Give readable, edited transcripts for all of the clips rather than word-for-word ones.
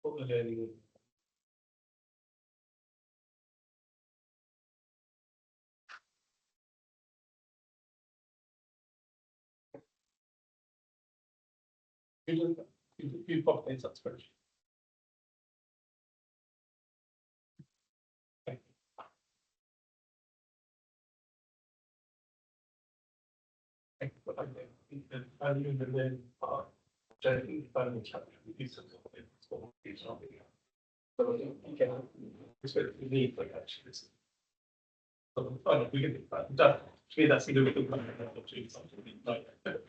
what we're learning. Who populates that spreadsheet? Thank you. Thank you. But I think the value in the learning part, which I think the value chapter is something that's what we're talking about. So again, respect the need like actually this. So I know we can think about that. To me, that's a little bit of something like that.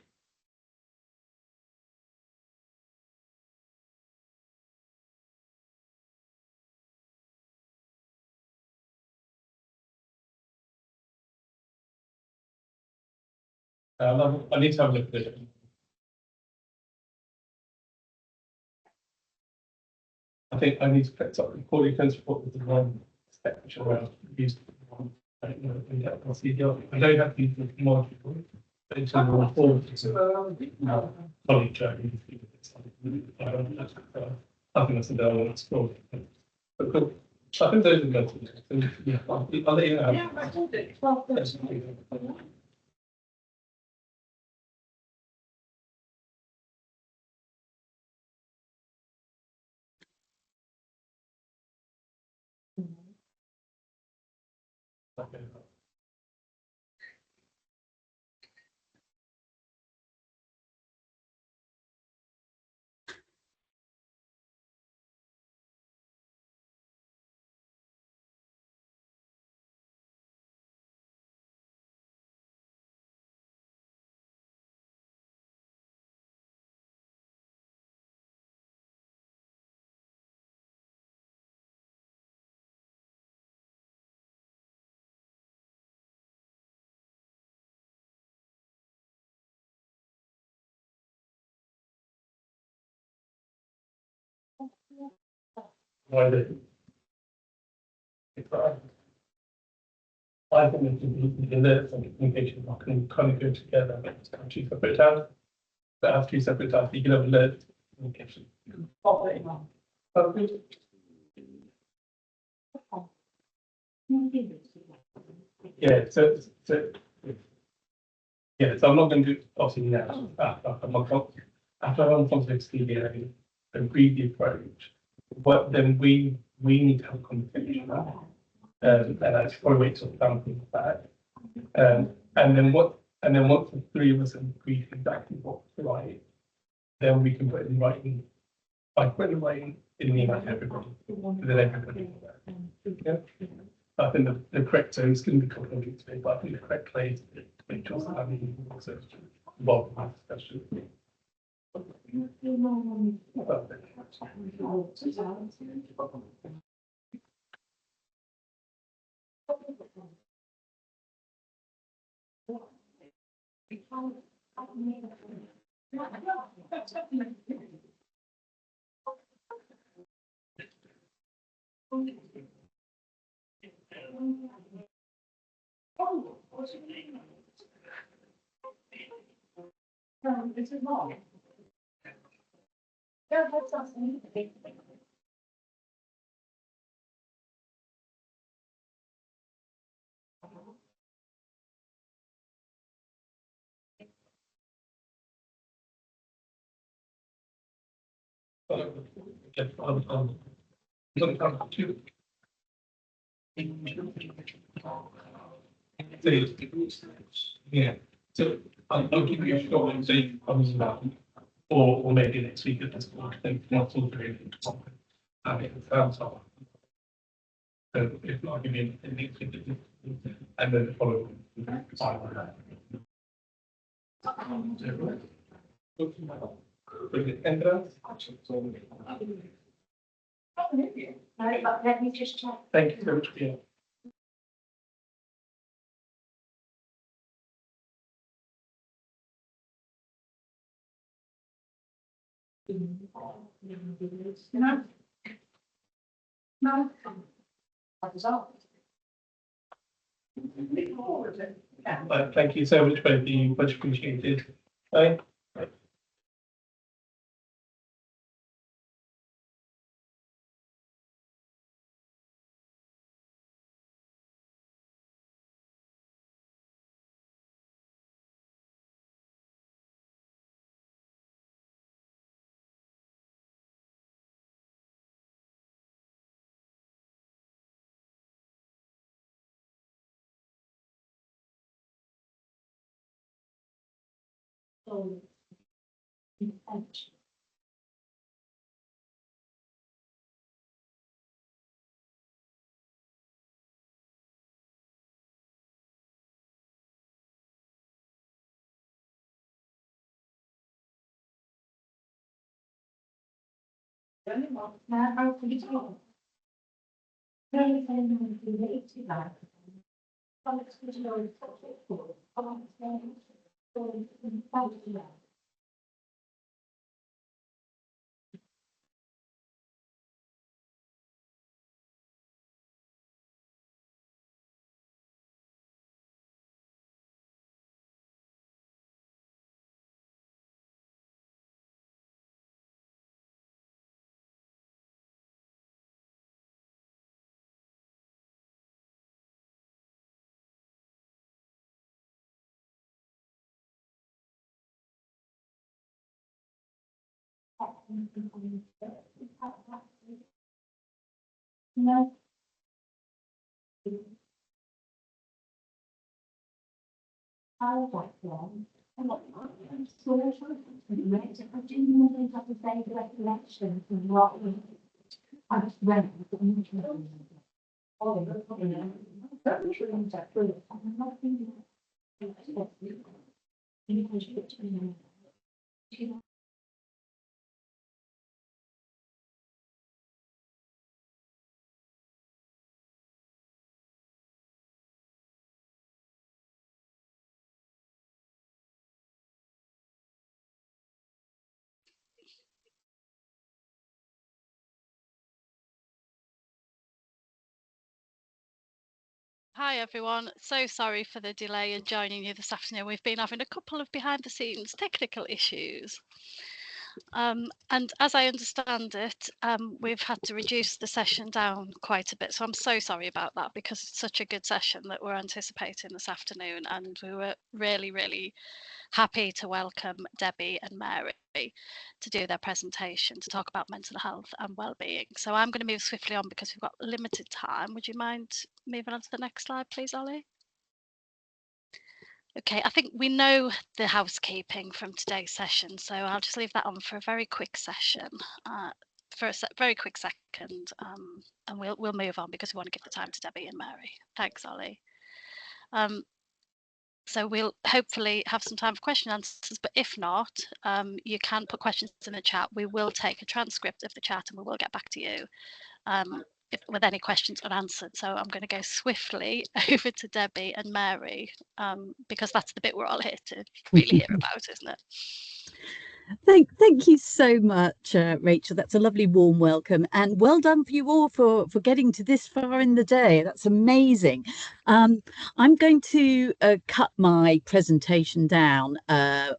I need to have a look at it. I think I need to collect up the Corley Fence report with the one section around used. I don't know if I can see the other. I don't have the module, but it's on the form. Colleague Joe. I think that's a down scroll. But cool. I think those are good. Yeah, I'll let you know. Yeah, I told it. Well, that's Okay. Why did I think the alerts and communication can kind of go together, but it's kind of two separate tabs. But as two separate tabs, you can have alert communication. Yeah, so yeah, so I'm not going to do obviously now. I'm not after I'm completely and read the approach. But then we need to have a conversation now. And that's probably wait till the family comes back. And then once the three of us have agreed exactly what to write, then we can put it in writing. By putting it in writing in the email to everybody, then everybody. Yeah. I think the correct so it's going to be complicated today, but I think the correct place to make sure that I'm also involved in this discussion. This is long. Yeah, that's awesome. Yeah, so I'll give you a short and say comes about, or maybe next week at this point, think not all very and it sounds off. So if not, give you a next week and then the following. Let me just check. Thank you so much for your. No. No. That was all. Thank you so much, both of you, much appreciated. Bye. So, intention. Now, how can you tell? Very, very related to that. No. I like them. I'm so I didn't really have to say the recollection of what I just read. Oh, I'm not thinking. Hi everyone, so sorry for the delay in joining you this afternoon. We've been having a couple of behind the scenes technical issues. And as I understand it, we've had to reduce the session down quite a bit. So I'm so sorry about that because it's such a good session that we're anticipating this afternoon. And we were really, really happy to welcome Debbie and Mary to do their presentation to talk about mental health and well-being. So I'm going to move swiftly on because we've got limited time. Would you mind moving on to the next slide, please, Ollie? Okay, I think we know the housekeeping from today's session, so I'll just leave that on for a very quick session, for a very quick second, and we'll move on because we want to give the time to Debbie and Mary. Thanks, Ollie. So we'll hopefully have some time for question and answers, but if not, you can put questions in the chat. We will take a transcript of the chat and we will get back to you with any questions unanswered. So I'm going to go swiftly over to Debbie and Mary because that's the bit we're all here to really hear about, isn't it? Thank you so much, Rachel. That's a lovely warm welcome, and well done for you all for getting to this far in the day. That's amazing. I'm going to cut my presentation down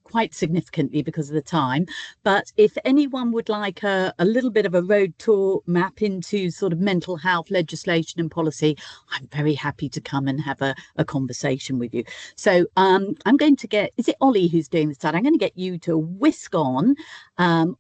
quite significantly because of the time, but if anyone would like a little bit of a road tour map into sort of mental health legislation and policy, I'm very happy to come and have a conversation with you. So I'm going to get, is it Ollie who's doing this? I'm going to get you to whisk on,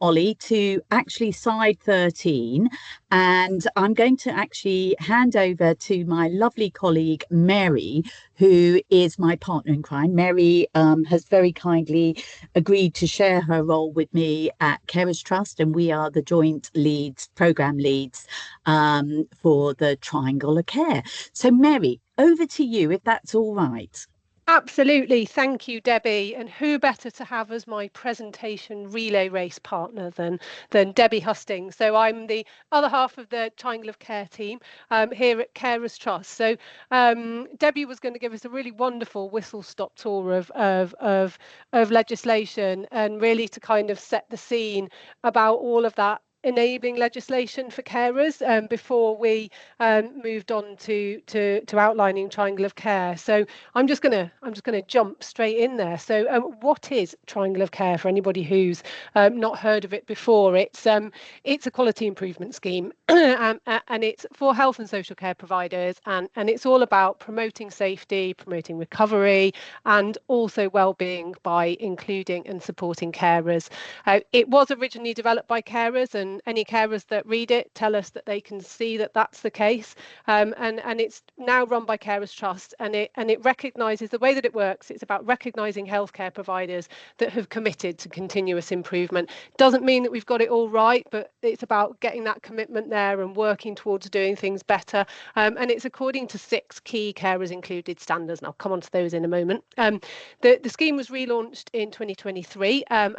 Ollie, to actually slide 13, and I'm going to actually hand over to my lovely colleague Mary, who is my partner in crime. Mary has very kindly agreed to share her role with me at Carers Trust, and we are the joint leads, programme leads for the Triangle of Care. So Mary, over to you if that's all right. Absolutely. Thank you, Debbie. And who better to have as my presentation relay race partner than Debbie Hustings. So I'm the other half of the Triangle of Care team here at Carers Trust. So Debbie was going to give us a really wonderful whistle-stop tour of legislation and really to kind of set the scene about all of that enabling legislation for carers before we moved on to outlining Triangle of Care. So I'm just gonna jump straight in there. So what is Triangle of Care for anybody who's not heard of it before? It's a quality improvement scheme and it's for health and social care providers, and it's all about promoting safety, promoting recovery, and also well-being by including and supporting carers. It was originally developed by carers, and any carers that read it tell us that they can see that that's the case. And it's now run by Carers Trust, and it recognises the way that it works. It's about recognising healthcare providers that have committed to continuous improvement. Doesn't mean that we've got it all right, but it's about getting that commitment there and working towards doing things better. And it's according to 6 key carers included standards, and I'll come on to those in a moment. The scheme was relaunched in 2023, and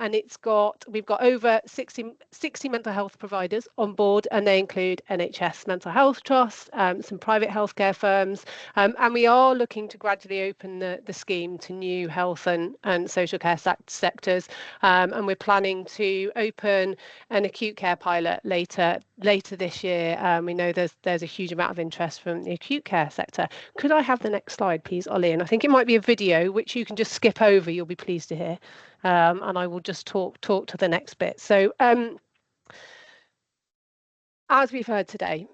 we've got over 60 mental health providers on board, and they include NHS Mental Health Trust, some private healthcare firms, and we are looking to gradually open the scheme to new health and social care sectors, and we're planning to open an acute care pilot later this year. We know there's a huge amount of interest from the acute care sector. Could I have the next slide, please, Ollie? And I think it might be a video which you can just skip over, you'll be pleased to hear, and I will just talk to the next bit. So as we've heard today,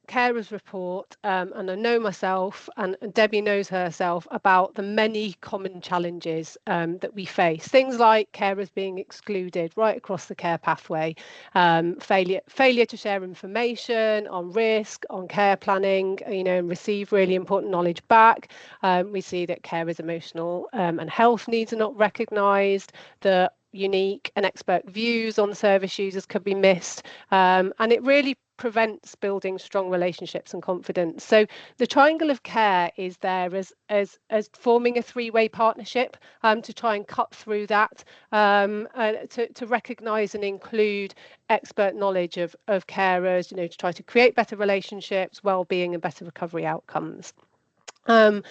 carers report, and I know myself, and Debbie knows herself, about the many common challenges that we face. Things like carers being excluded right across the care pathway, failure to share information on risk, on care planning, and receive really important knowledge back. We see that carers' emotional and health needs are not recognised, that unique and expert views on service users could be missed, and it really prevents building strong relationships and confidence. So the triangle of care is there as forming a 3-way partnership to try and cut through that, to recognise and include expert knowledge of carers, to try to create better relationships, well-being and better recovery outcomes. And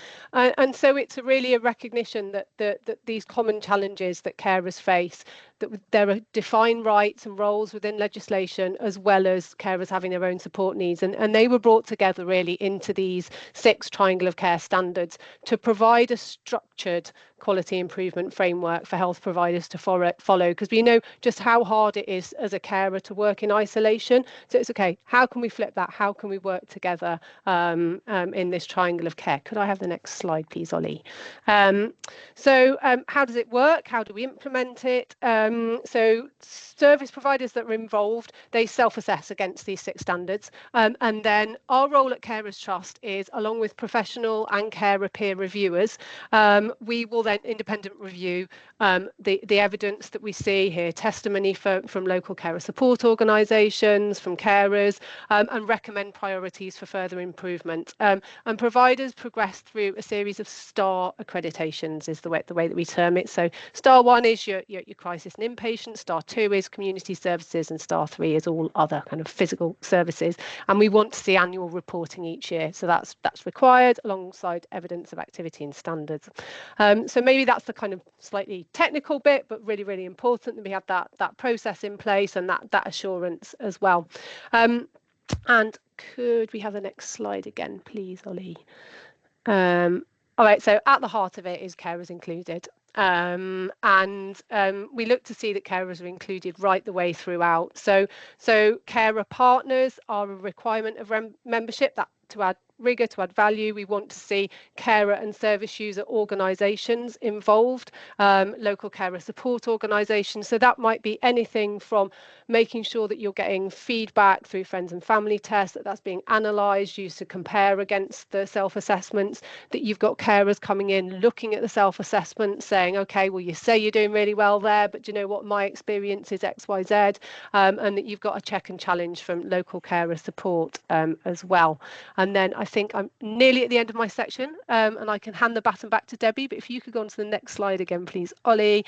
so it's really a recognition that these common challenges that carers face, that there are defined rights and roles within legislation, as well as carers having their own support needs, and they were brought together really into these 6 triangle of care standards to provide a structured quality improvement framework for health providers to follow, because we know just how hard it is as a carer to work in isolation. So it's okay, how can we flip that? How can we work together in this triangle of care? Could I have the next slide, please, Ollie? So how does it work? How do we implement it? So service providers that are involved, they self-assess against these 6 standards. And then our role at Carers Trust is, along with professional and carer peer reviewers, we will then independent review the evidence that we see here, testimony from local carer support organisations, from carers, and recommend priorities for further improvement. And providers progress through a series of STAR accreditations, is the way that we term it. So STAR 1 is your crisis and inpatient, STAR 2 is community services, and STAR 3 is all other kind of physical services. And we want to see annual reporting each year, so that's required alongside evidence of activity and standards. So maybe that's the kind of slightly technical bit, but really, really important that we have that process in place and that assurance as well. And could we have the next slide again, please, Ollie? All right, so at the heart of it is carers included. And we look to see that carers are included right the way throughout. So carer partners are a requirement of membership, that to add rigour, to add value. We want to see carer and service user organisations involved, local carer support organisations. So that might be anything from making sure that you're getting feedback through friends and family tests, that's being analysed, used to compare against the self-assessments, that you've got carers coming in, looking at the self-assessment, saying, okay, well, you say you're doing really well there, but do you know what, my experience is X, Y, Z, and that you've got a check and challenge from local carer support as well. And then I think I'm nearly at the end of my section, and I can hand the baton back to Debbie, but if you could go on to the next slide again, please, Ollie.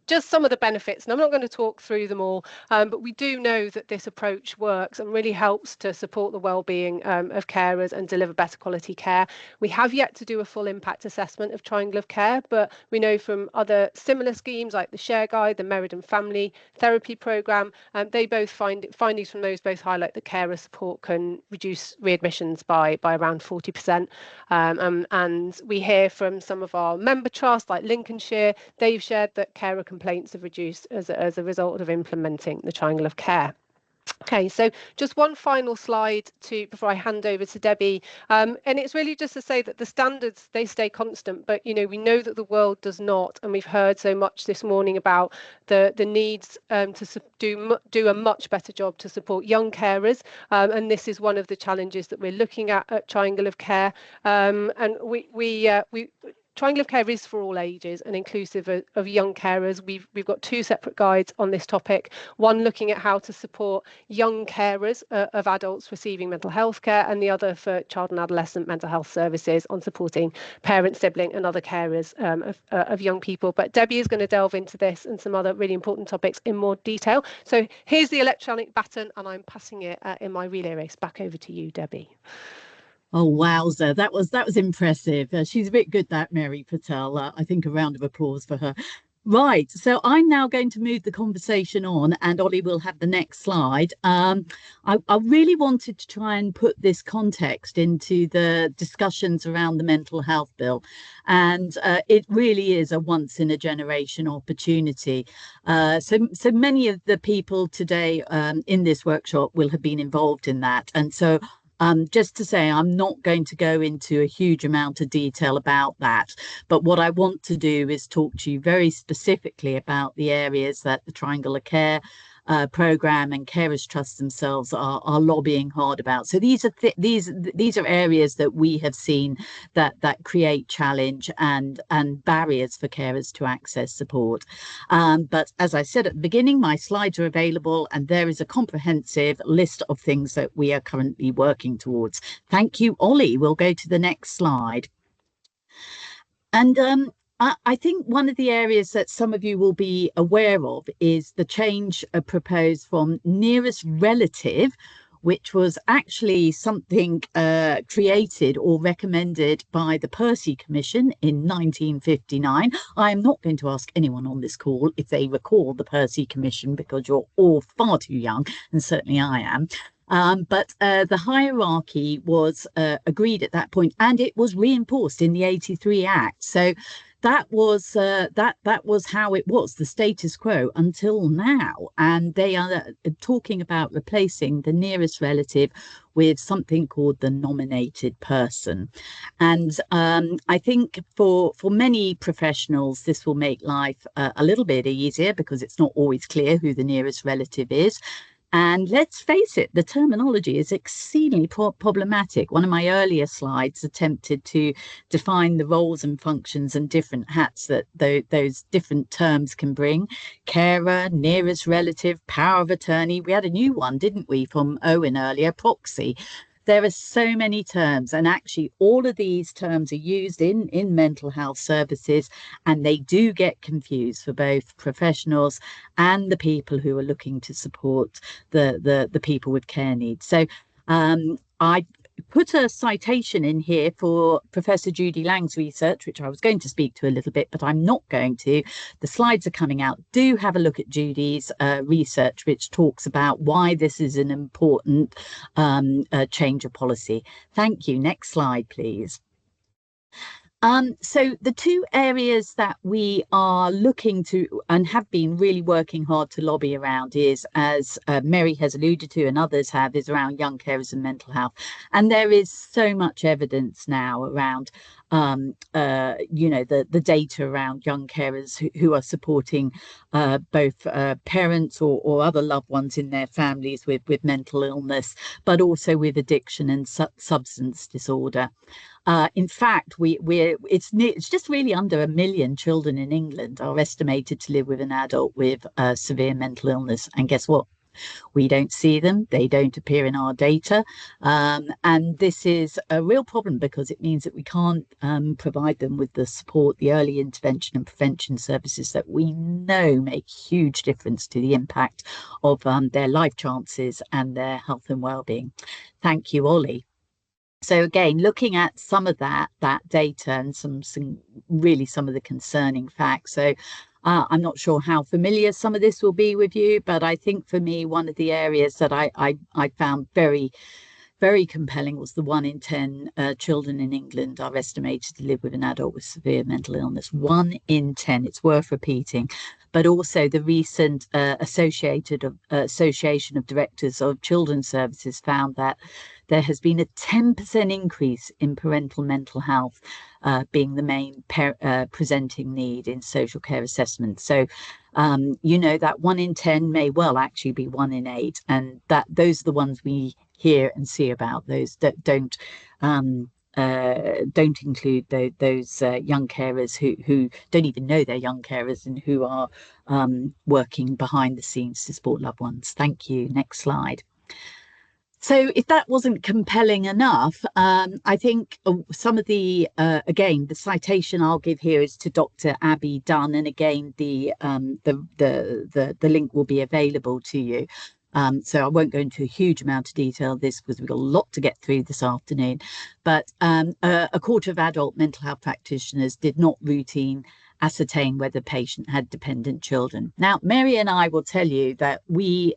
Just some of the benefits, and I'm not going to talk through them all, but we do know that this approach works and really helps to support the well-being of carers and deliver better quality care. We have yet to do a full impact assessment of triangle of care, but we know from other similar schemes like the Share Guide, the Meriden Family Therapy Programme, they both findings from those both highlight that carer support can reduce readmissions by around 40%. And we hear from some of our member trusts like Lincolnshire, they've shared that carer complaints have reduced as a result of implementing the triangle of care. Okay, so just one final slide before I hand over to Debbie, and it's really just to say that the standards, they stay constant, but we know that the world does not, and we've heard so much this morning about the needs to do a much better job to support young carers, and this is one of the challenges that we're looking at Triangle of Care, and we Triangle of Care is for all ages and inclusive of young carers. We've got 2 separate guides on this topic. One looking at how to support young carers of adults receiving mental health care, and the other for child and adolescent mental health services on supporting parents, sibling and other carers of young people. But Debbie is going to delve into this and some other really important topics in more detail. So here's the electronic baton, and I'm passing it in my relay race back over to you, Debbie. Oh, wowzer. That was impressive. She's a bit good, that Mary Patel. I think a round of applause for her. Right. So I'm now going to move the conversation on, and Ollie will have the next slide. I really wanted to try and put this context into the discussions around the mental health bill. And it really is a once in a generation opportunity. So many of the people today in this workshop will have been involved in that. And so just to say, I'm not going to go into a huge amount of detail about that, but what I want to do is talk to you very specifically about the areas that the Triangle of Care programme and Carers Trust themselves are lobbying hard about. So these are areas that we have seen that create challenge and barriers for carers to access support. But as I said at the beginning, my slides are available, and there is a comprehensive list of things that we are currently working towards. Thank you, Ollie. We'll go to the next slide. And I think one of the areas that some of you will be aware of is the change proposed from nearest relative, which was actually something created or recommended by the Percy Commission in 1959. I am not going to ask anyone on this call if they recall the Percy Commission, because you're all far too young, and certainly I am. But the hierarchy was agreed at that point, and it was reinforced in the 83 Act. So that was how it was, the status quo until now. And they are talking about replacing the nearest relative with something called the nominated person. And I think for many professionals, this will make life a little bit easier, because it's not always clear who the nearest relative is. And let's face it, the terminology is exceedingly problematic. One of my earlier slides attempted to define the roles and functions and different hats that those different terms can bring. Carer, nearest relative, power of attorney. We had a new one, didn't we, from Owen earlier, proxy. There are so many terms, and actually all of these terms are used in mental health services, and they do get confused for both professionals and the people who are looking to support the people with care needs. So I put a citation in here for Professor Judy Lang's research, which I was going to speak to a little bit, but I'm not going to. The slides are coming out. Do have a look at Judy's research, which talks about why this is an important change of policy. Thank you. Next slide, please. So the 2 areas that we are looking to and have been really working hard to lobby around is, as Mary has alluded to and others have, is around young carers and mental health. And there is so much evidence now around the data around young carers who are supporting both parents or other loved ones in their families with mental illness, but also with addiction and substance disorder. In fact, it's just really under 1 million children in England are estimated to live with an adult with severe mental illness. And guess what? We don't see them. They don't appear in our data. And this is a real problem, because it means that we can't provide them with the support, the early intervention and prevention services that we know make huge difference to the impact of their life chances and their health and well-being. Thank you, Ollie. So again, looking at some of that data and some of the concerning facts. So I'm not sure how familiar some of this will be with you, but I think for me, one of the areas that I found very very compelling was the 1 in 10 children in England are estimated to live with an adult with severe mental illness. 1 in 10, it's worth repeating. But also the recent Association of Directors of Children's Services found that there has been a 10% increase in parental mental health being the main presenting need in social care assessments. So, you know, that 1 in 10 may well actually be 1 in 8, and that those are the ones we hear and see about. Those that don't include those young carers who don't even know they're young carers and who are working behind the scenes to support loved ones. Thank you. Next slide. So if that wasn't compelling enough, I think some of the, again, the citation I'll give here is to Dr. Abby Dunn, and again, the link will be available to you. So I won't go into a huge amount of detail of this because we've got a lot to get through this afternoon. But a quarter of adult mental health practitioners did not routine ascertain whether the patient had dependent children. Now, Mary and I will tell you that we,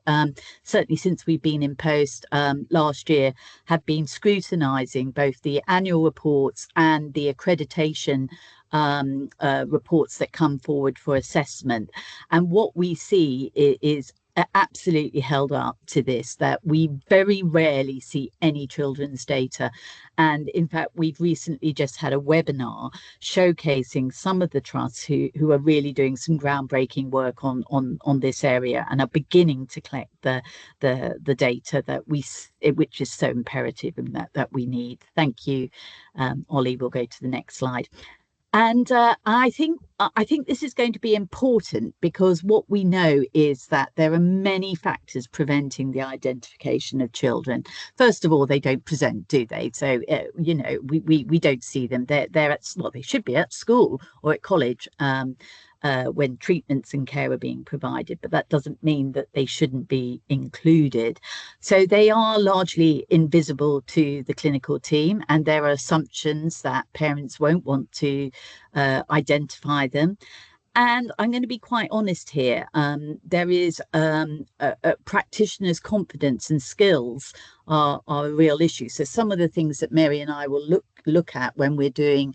certainly since we've been in post last year, have been scrutinising both the annual reports and the accreditation reports that come forward for assessment. And what we see is absolutely held up to this, that we very rarely see any children's data. And in fact, we've recently just had a webinar showcasing some of the trusts who are really doing some groundbreaking work on this area and are beginning to collect the data that which is so imperative and that we need. Thank you, Ollie. We'll go to the next slide. And I think this is going to be important because what we know is that there are many factors preventing the identification of children. First of all, they don't present, do they? So, you know, we don't see them. They're at, well, they should be at school or at college when treatments and care are being provided, but that doesn't mean that they shouldn't be included. So they are largely invisible to the clinical team, and there are assumptions that parents won't want to identify them. And I'm going to be quite honest here. There is practitioners' confidence and skills are a real issue. So some of the things that Mary and I will look at when we're doing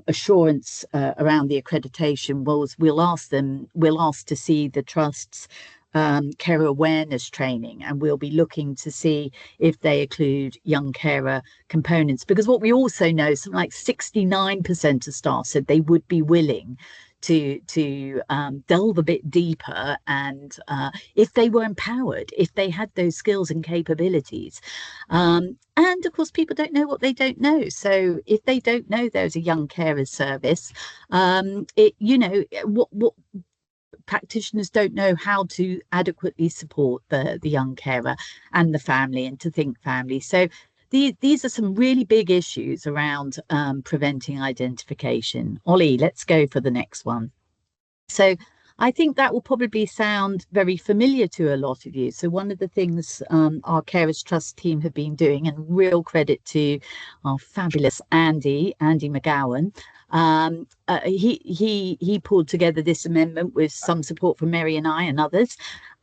assurance around the accreditation was we'll ask to see the trust's carer awareness training, and we'll be looking to see if they include young carer components, because what we also know, something like 69% of staff said they would be willing to delve a bit deeper, and if they were empowered, if they had those skills and capabilities. And of course, people don't know what they don't know. So if they don't know there's a young carers service, what practitioners don't know how to adequately support the young carer and the family, and to think family. So these are some really big issues around preventing identification. Ollie, let's go for the next one. So I think that will probably sound very familiar to a lot of you. So one of the things our Carers Trust team have been doing, and real credit to our fabulous Andy McGowan, he pulled together this amendment with some support from Mary and I and others.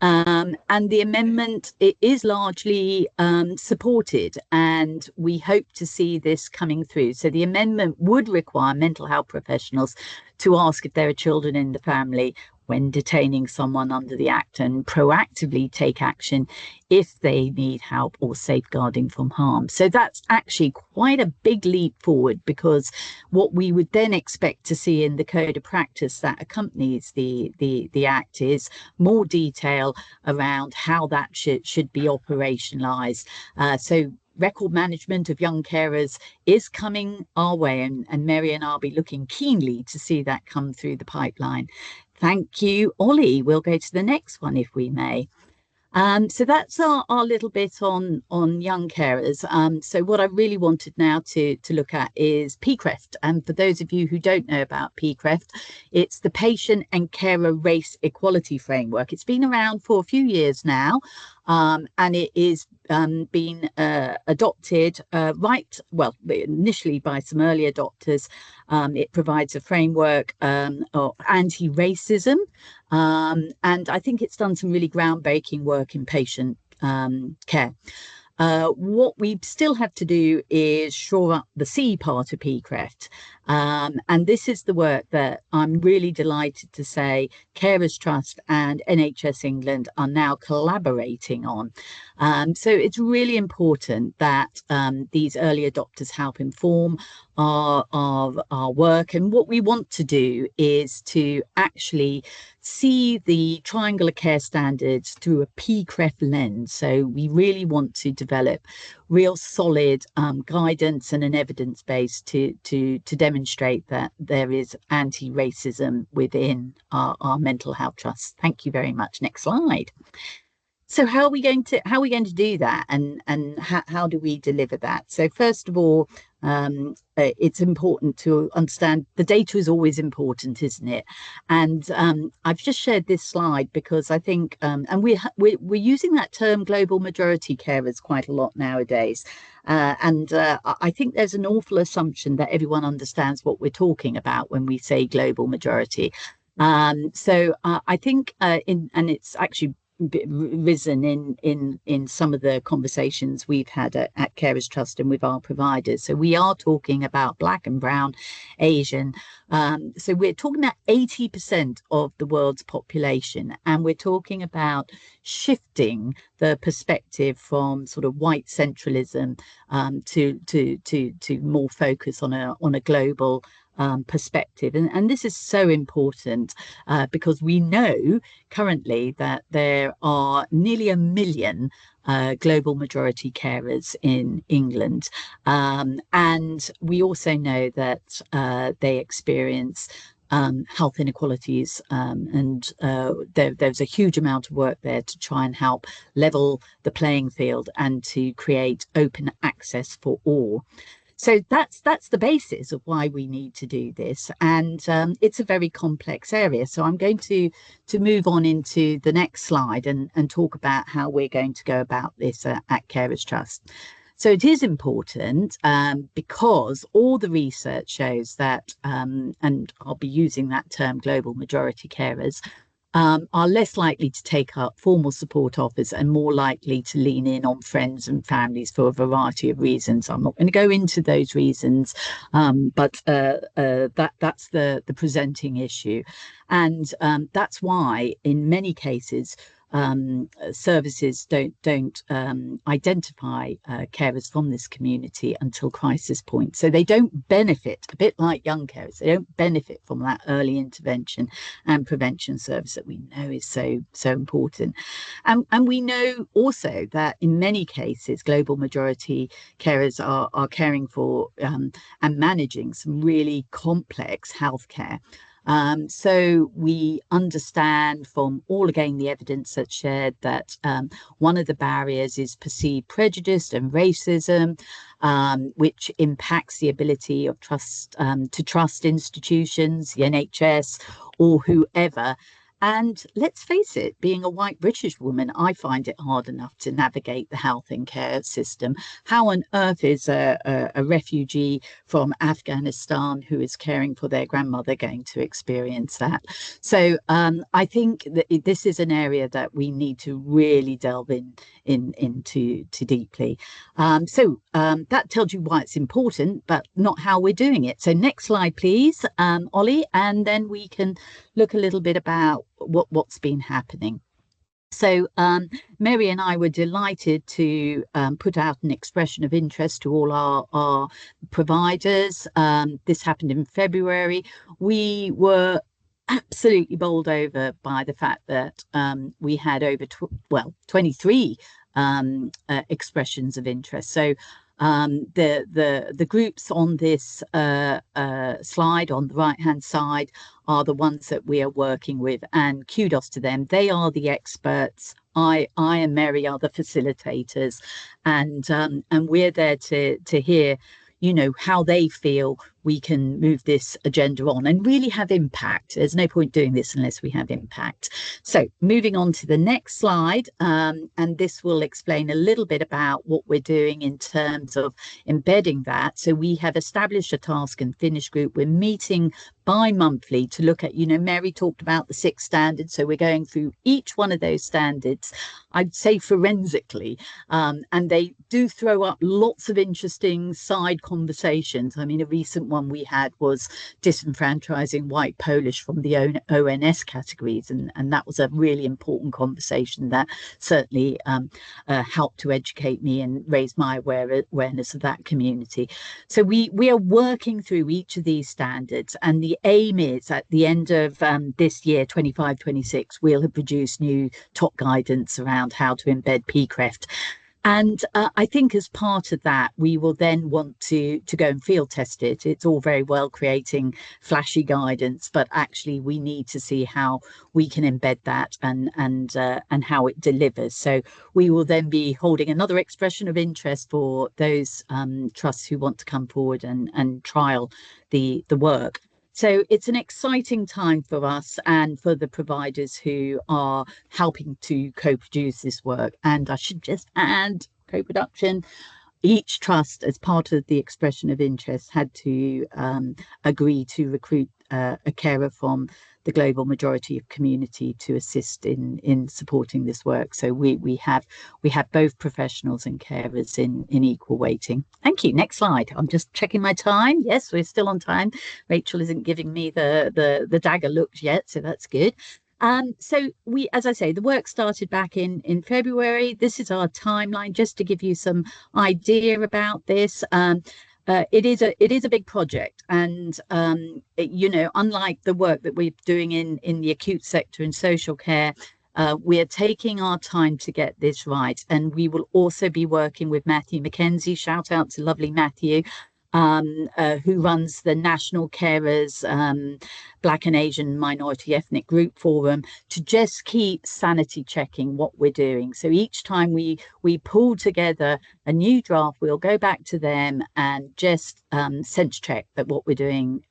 And the amendment, it is largely supported, and we hope to see this coming through. So the amendment would require mental health professionals to ask if there are children in the family when detaining someone under the Act, and proactively take action if they need help or safeguarding from harm. So that's actually quite a big leap forward, because what we would then expect to see in the code of practice that accompanies the Act is more detail around how that should be operationalised. So record management of young carers is coming our way, and Mary and I'll be looking keenly to see that come through the pipeline. Thank you, Ollie. We'll go to the next one, if we may. So that's our little bit on young carers. So what I really wanted now to look at is PCREFT. And for those of you who don't know about PCREFT, it's the Patient and Carer Race Equality Framework. It's been around for a few years now, and it is been adopted initially by some early adopters. It provides a framework of anti-racism, and I think it's done some really groundbreaking work in patient care. What we still have to do is shore up the C part of PCREFT. And this is the work that I'm really delighted to say Carers Trust and NHS England are now collaborating on. So it's really important that these early adopters help inform our work. And what we want to do is to actually see the triangular care standards through a PCREF lens. So we really want to develop real solid guidance and an evidence base to demonstrate that there is anti-racism within our mental health trusts. Thank you very much. Next slide. So how are we going to do that, and how do we deliver that? So first of all, it's important to understand the data is always important, isn't it? And I've just shared this slide because I think, and we're using that term global majority carers quite a lot nowadays. And I think there's an awful assumption that everyone understands what we're talking about when we say global majority. So I think, and it's actually risen in some of the conversations we've had at Carers Trust and with our providers. So we are talking about Black and Brown, Asian. So we're talking about 80% of the world's population, and we're talking about shifting the perspective from sort of white centralism to more focus on a global perspective. And this is so important because we know currently that there are nearly 1 million global majority carers in England. And we also know that they experience health inequalities, and there's a huge amount of work there to try and help level the playing field and to create open access for all. So that's the basis of why we need to do this, and it's a very complex area. So I'm going to move on into the next slide and talk about how we're going to go about this at Carers Trust. So it is important because all the research shows that, and I'll be using that term global majority carers, are less likely to take up formal support offers and more likely to lean in on friends and families for a variety of reasons. I'm not going to go into those reasons, but that's the presenting issue. And that's why in many cases, services don't identify carers from this community until crisis point. So they don't benefit, a bit like young carers, they don't benefit from that early intervention and prevention service that we know is so important. And we know also that in many cases, global majority carers are caring for and managing some really complex healthcare. So we understand from all, again, the evidence that's shared that one of the barriers is perceived prejudice and racism, which impacts the ability of to trust institutions, the NHS, or whoever. And let's face it, being a white British woman, I find it hard enough to navigate the health and care system. How on earth is a refugee from Afghanistan who is caring for their grandmother going to experience that? So I think that this is an area that we need to really delve into deeply. So that tells you why it's important, but not how we're doing it. So next slide, please, Ollie, and then we can look a little bit about what's been happening. So Mary and I were delighted to put out an expression of interest to all our providers. This happened in February. We were absolutely bowled over by the fact that we had over 23 expressions of interest. So the groups on this slide on the right hand side are the ones that we are working with, and kudos to them. They are the experts. I and Mary are the facilitators, and we're there to hear, you know, how they feel we can move this agenda on and really have impact. There's no point doing this unless we have impact. So moving on to the next slide, and this will explain a little bit about what we're doing in terms of embedding that. So we have established a task and finish group. We're meeting bi-monthly to look at, Mary talked about the 6 standards. So we're going through each one of those standards, I'd say forensically, and they do throw up lots of interesting side conversations. I mean, a recent one we had was disenfranchising white Polish from the ONS categories, and that was a really important conversation that certainly helped to educate me and raise my awareness of that community. So we are working through each of these standards, and the aim is at the end of this year, 25-26, we'll have produced new top guidance around how to embed PCREFT. And I think as part of that, we will then want to go and field test it. It's all very well creating flashy guidance, but actually we need to see how we can embed that and how it delivers. So we will then be holding another expression of interest for those trusts who want to come forward and trial the work. So it's an exciting time for us and for the providers who are helping to co-produce this work. And I should just add, co-production, each trust, as part of the expression of interest, had to agree to recruit a carer from the global majority of community to assist in supporting this work. So we have both professionals and carers in equal weighting. Thank you. Next slide. I'm just checking my time. Yes, we're still on time. Rachel isn't giving me the dagger looks yet, so that's good. So as I say, the work started back in February. This is our timeline, just to give you some idea about this. It is a big project, and unlike the work that we're doing in the acute sector and social care, we are taking our time to get this right. And we will also be working with Matthew McKenzie. Shout out to lovely Matthew, who runs the National Carers Black and Asian Minority Ethnic Group Forum, to just keep sanity checking what we're doing. So each time we pull together a new draft, we'll go back to them and just sense check that what we're doing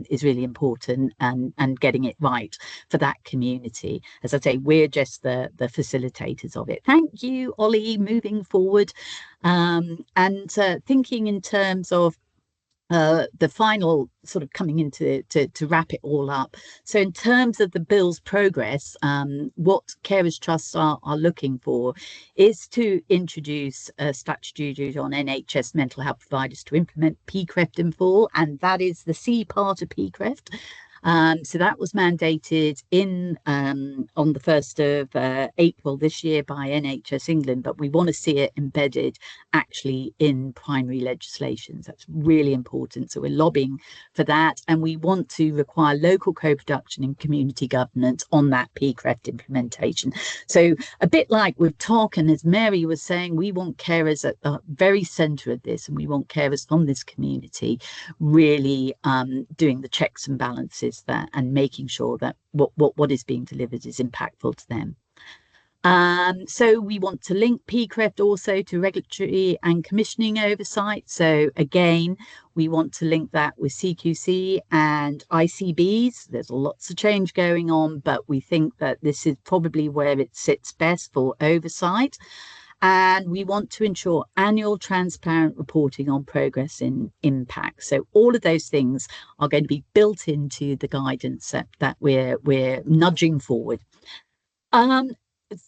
is really important and getting it right for that community. As I say, we're just the facilitators of it. Thank you, Ollie. Moving forward and thinking in terms of the final sort of coming into to wrap it all up. So in terms of the bill's progress, what Carers Trusts are looking for is to introduce a statutory duty on NHS mental health providers to implement PCREFT in full, and that is the C part of PCREFT. So that was mandated on the 1st of April this year by NHS England, but we want to see it embedded actually in primary legislation. So that's really important. So we're lobbying for that, and we want to require local co-production and community governance on that PCREFT implementation. So a bit like with TOC, and as Mary was saying, we want carers at the very centre of this, and we want carers from this community really doing the checks and balances that and making sure that what is being delivered is impactful to them. So we want to link PCREFT also to regulatory and commissioning oversight. So again, we want to link that with CQC and ICBs. There's lots of change going on, but we think that this is probably where it sits best for oversight. And we want to ensure annual transparent reporting on progress in impact. So all of those things are going to be built into the guidance that we're nudging forward.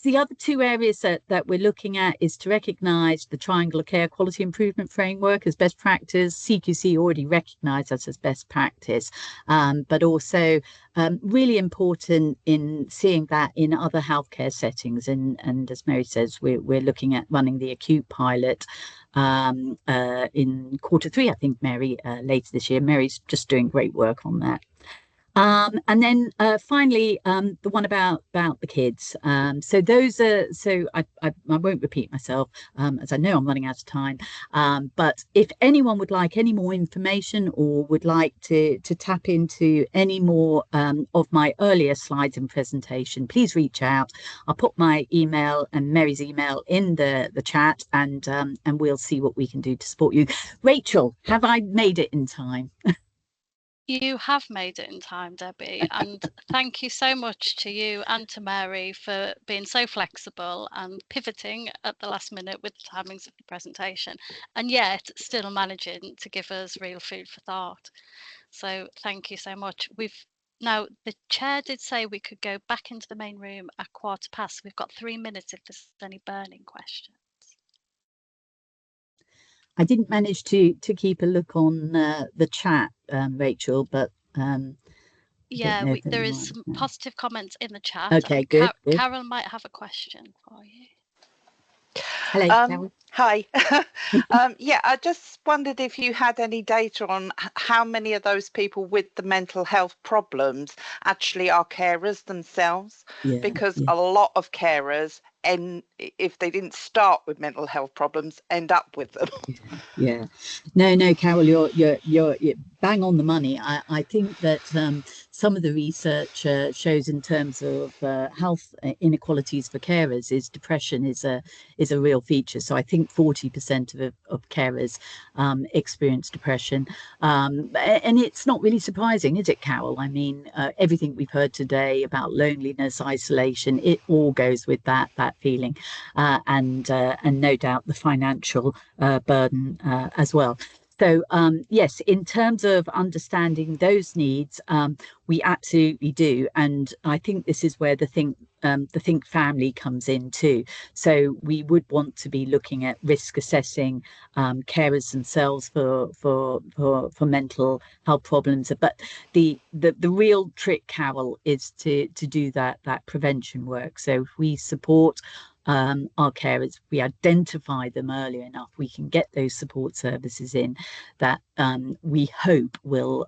The other two areas that we're looking at is to recognise the Triangle of Care Quality Improvement Framework as best practice. CQC already recognised us as best practice, but also really important in seeing that in other healthcare settings. And as Mary says, we're looking at running the acute pilot in Q3, I think, Mary, later this year. Mary's just doing great work on that. And then finally, the one about the kids. So those are, so I won't repeat myself, as I know I'm running out of time. But if anyone would like any more information or would like to tap into any more of my earlier slides and presentation, please reach out. I'll put my email and Mary's email in the chat, and we'll see what we can do to support you. Rachel, have I made it in time? You have made it in time, Debbie, and thank you so much to you and to Mary for being so flexible and pivoting at the last minute with the timings of the presentation, and yet still managing to give us real food for thought. So thank you so much. Now, the chair did say we could go back into the main room at 1:15. We've got 3 minutes if there's any burning questions. I didn't manage to keep a look on the chat, Rachel, but Yeah, know if there anyone is some knows. positive comments in the chat. Okay, good. Carol might have a question for you. Hello, Carol. Hi. Yeah, I just wondered if you had any data on how many of those people with the mental health problems actually are carers themselves, because a lot of carers, and if they didn't start with mental health problems, end up with them. Yeah, no, Carol, you're bang on the money. I think that some of the research shows in terms of health inequalities for carers is depression is a real feature. So I think 40% of carers experience depression, and it's not really surprising, is it, Carol? I mean, everything we've heard today about loneliness, isolation, it all goes with that feeling, and no doubt the financial burden as well. So yes, in terms of understanding those needs, we absolutely do, and I think this is where the think family comes in too. So we would want to be looking at risk assessing carers themselves for mental health problems. But the real trick, Carol, is to do that prevention work. So if we support our carers, we identify them early enough, we can get those support services in that we hope will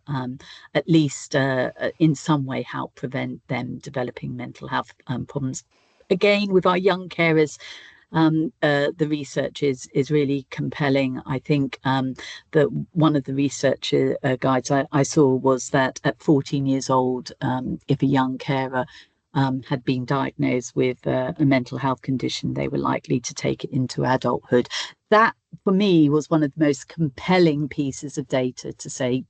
at least in some way help prevent them developing mental health problems. Again, with our young carers, the research is really compelling. I think that one of the research guides I saw was that at 14 years old, if a young carer had been diagnosed with a mental health condition, they were likely to take it into adulthood. That, for me, was one of the most compelling pieces of data to say,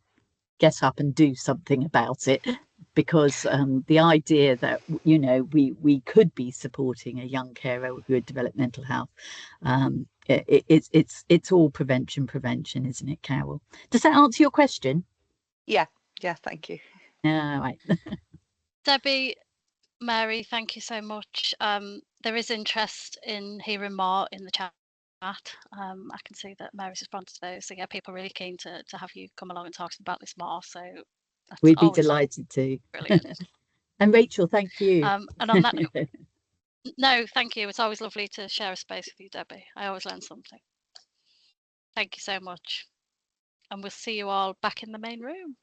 get up and do something about it. Because the idea that, you know, we could be supporting a young carer who had developed mental health, it's all prevention, isn't it, Carol? Does that answer your question? Yeah, thank you. Right. Debbie, Mary, thank you so much. There is interest in hearing more in the chat. I can see that Mary's responded to those. So yeah, people are really keen to have you come along and talk about this more. So we'd be delighted to. Brilliant. And Rachel, thank you. And on that note, no, thank you. It's always lovely to share a space with you, Debbie. I always learn something. Thank you so much. And we'll see you all back in the main room.